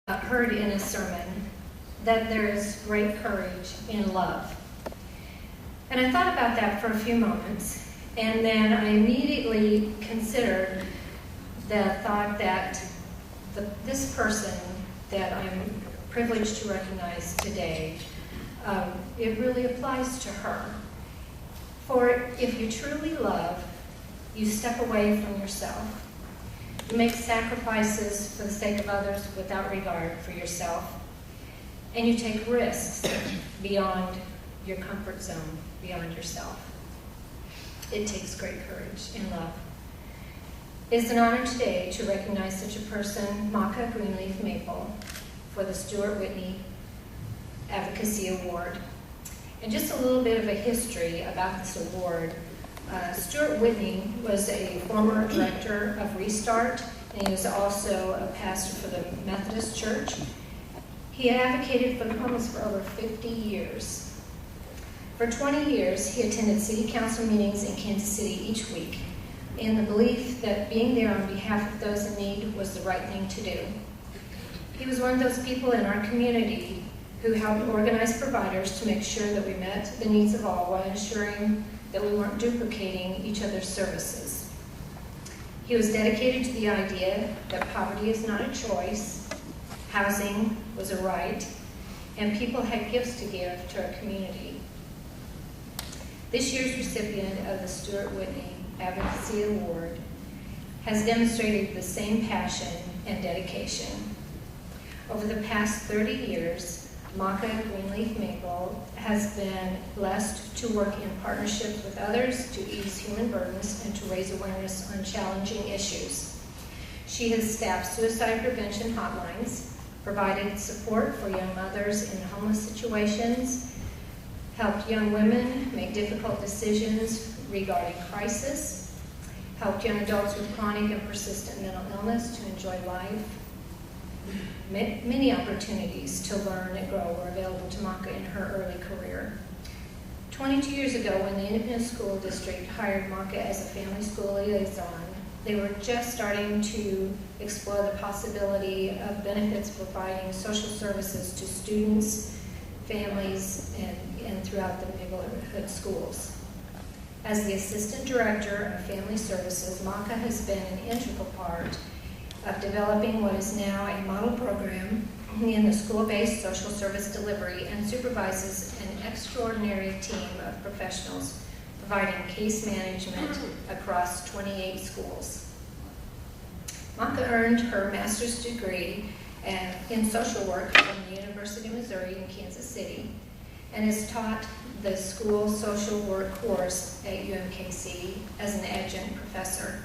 heard in a sermon that there is great courage in love. And I thought about that for a few moments, and then I immediately considered the thought that this person that I'm privileged to recognize today, it really applies to her. For if you truly love, you step away from yourself. You make sacrifices for the sake of others without regard for yourself. And you take risks beyond your comfort zone, beyond yourself. It takes great courage in love. It's an honor today to recognize such a person, Macha Greenleaf-Maple, for the Stuart Whitney Advocacy Award. And just a little bit of a history about this award. Stuart Whitney was a former director of Restart, and he was also a pastor for the Methodist Church. He advocated for the homeless for over 50 years. For 20 years, he attended city council meetings in Kansas City each week in the belief that being there on behalf of those in need was the right thing to do. He was one of those people in our community who helped organize providers to make sure that we met the needs of all while ensuring that we weren't duplicating each other's services. He was dedicated to the idea that poverty is not a choice, housing was a right, and people had gifts to give to our community. This year's recipient of the Stuart Whitney Advocacy Award has demonstrated the same passion and dedication. Over the past 30 years, Macha Greenleaf-Maple has been blessed to work in partnership with others to ease human burdens and to raise awareness on challenging issues. She has staffed suicide prevention hotlines, provided support for young mothers in homeless situations, helped young women make difficult decisions regarding crisis, helped young adults with chronic and persistent mental illness to enjoy life. Many opportunities to learn and grow were available to Macha in her early career. 22 years ago, when the Independent School District hired Macha as a family school liaison, they were just starting to explore the possibility of benefits providing social services to students, families, and throughout the neighborhood schools. As the Assistant Director of Family Services, Macha has been an integral part of developing what is now a model program in the school-based social service delivery and supervises an extraordinary team of professionals providing case management across 28 schools. Macha earned her master's degree in social work from the University of Missouri in Kansas City and has taught the school social work course at UMKC as an adjunct professor,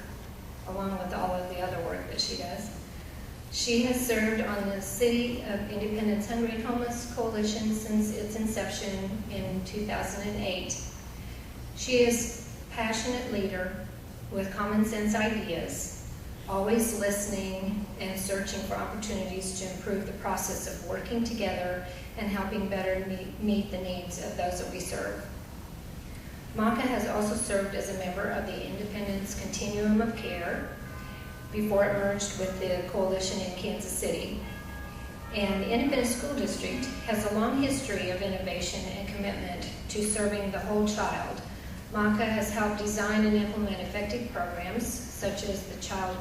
along with all of the other work that she does. She has served on the City of Independence Hungry and Homeless Coalition since its inception in 2008. She is a passionate leader with common sense ideas, always listening and searching for opportunities to improve the process of working together and helping better meet the needs of those that we serve. Macha has also served as a member of the Independence Continuum of Care before it merged with the coalition in Kansas City. And the Independent School District has a long history of innovation and commitment to serving the whole child. Macha has helped design and implement effective programs such as the Child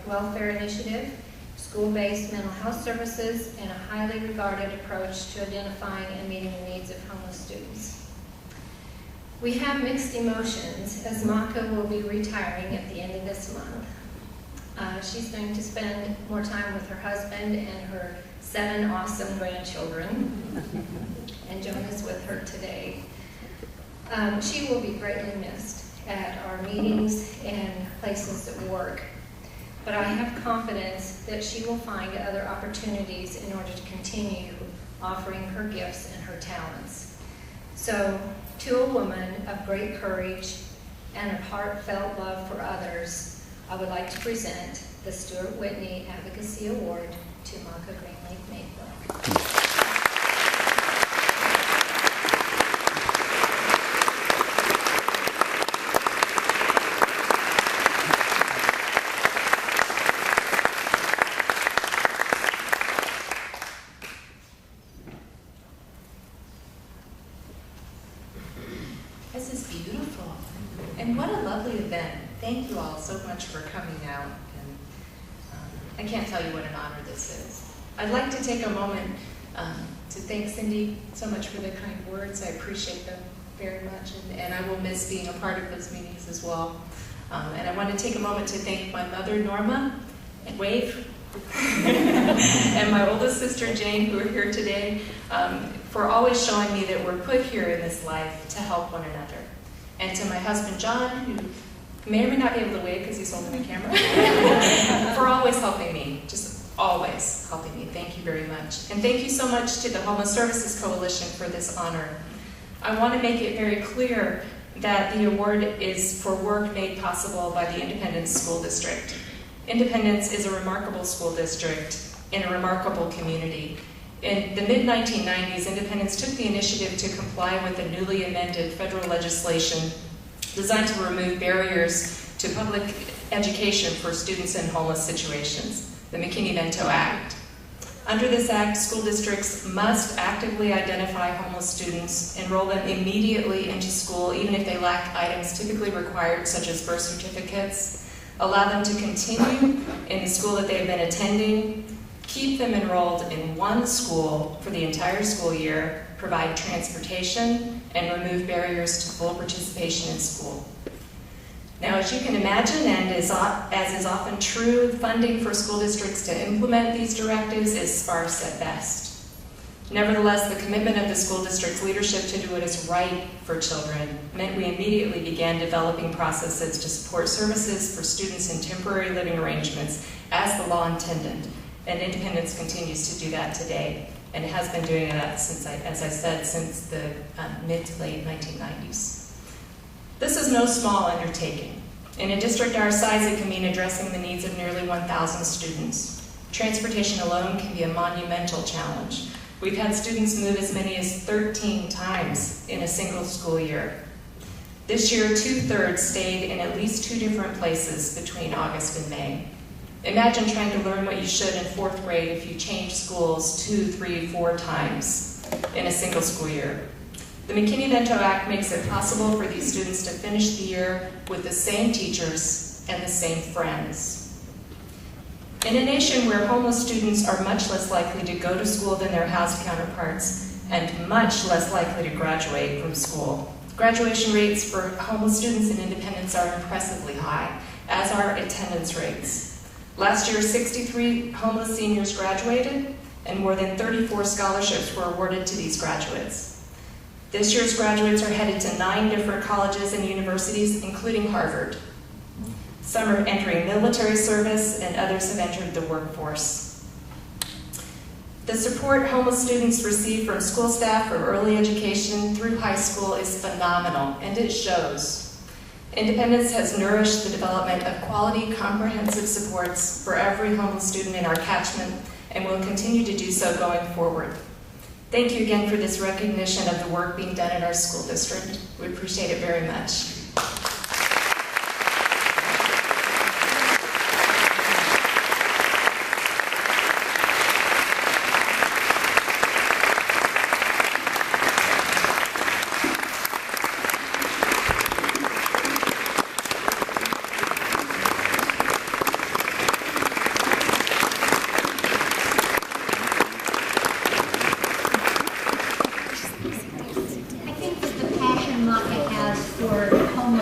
Welfare Initiative, school-based mental health services, and a highly regarded approach to identifying and meeting the needs of homeless students. We have mixed emotions as Macha will be retiring at the end of this month. She's going to spend more time with her husband and her 7 awesome grandchildren, and Joan is with her today. She will be greatly missed at our meetings and places at work, but I have confidence that she will find other opportunities in order to continue offering her gifts and her talents. So, to a woman of great courage and of heartfelt love for others, I would like to present the Stuart Whitney Advocacy Award to Macha Greenleaf-Maple. And what a lovely event. Thank you all so much for coming out. And I can't tell you what an honor this is. I'd like to take a moment to thank Cindy so much for the kind words. I appreciate them very much, and I will miss being a part of those meetings as well. And I want to take a moment to thank my mother, Norma, and wave, and my oldest sister, Jane, who are here today, for always showing me that we're put here in this life to help one another. And to my husband, John, who may or may not be able to wave because he's holding the camera, for always helping me, just always helping me. Thank you very much. And thank you so much to the Homeless Services Coalition for this honor. I want to make it very clear that the award is for work made possible by the Independence School District. Independence is a remarkable school district in a remarkable community. In the mid-1990s, Independence took the initiative to comply with the newly amended federal legislation designed to remove barriers to public education for students in homeless situations, the McKinney-Vento Act. Under this act, school districts must actively identify homeless students, enroll them immediately into school, even if they lack items typically required, such as birth certificates, allow them to continue in the school that they have been attending, keep them enrolled in one school for the entire school year, provide transportation, and remove barriers to full participation in school. Now, as you can imagine, and as is often true, funding for school districts to implement these directives is sparse at best. Nevertheless, the commitment of the school district's leadership to do what is right for children meant we immediately began developing processes to support services for students in temporary living arrangements as the law intended. And Independence continues to do that today, and has been doing that since, as I said, since the mid to late 1990s. This is no small undertaking. In a district our size, it can mean addressing the needs of nearly 1,000 students. Transportation alone can be a monumental challenge. We've had students move as many as 13 times in a single school year. This year, 2/3 stayed in at least 2 different places between August and May. Imagine trying to learn what you should in 4th grade if you change schools 2, 3, 4 times in a single school year. The McKinney-Vento Act makes it possible for these students to finish the year with the same teachers and the same friends. In a nation where homeless students are much less likely to go to school than their housed counterparts and much less likely to graduate from school, graduation rates for homeless students in Independence are impressively high, as are attendance rates. Last year, 63 homeless seniors graduated, and more than 34 scholarships were awarded to these graduates. This year's graduates are headed to 9 different colleges and universities, including Harvard. Some are entering military service, and others have entered the workforce. The support homeless students receive from school staff from early education through high school is phenomenal, and it shows. Independence has nourished the development of quality, comprehensive supports for every homeless student in our catchment, and will continue to do so going forward. Thank you again for this recognition of the work being done in our school district. We appreciate it very much.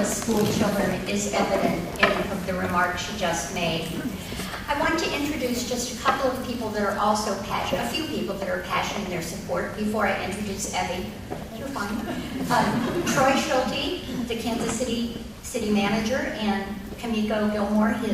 School children is evident in the remarks she just made. I want to introduce just a couple of people that are also passionate, a few people that are passionate in their support before I introduce Evie. You're fine. Troy Schulte, the Kansas City Manager, and Kamiko Gilmore, his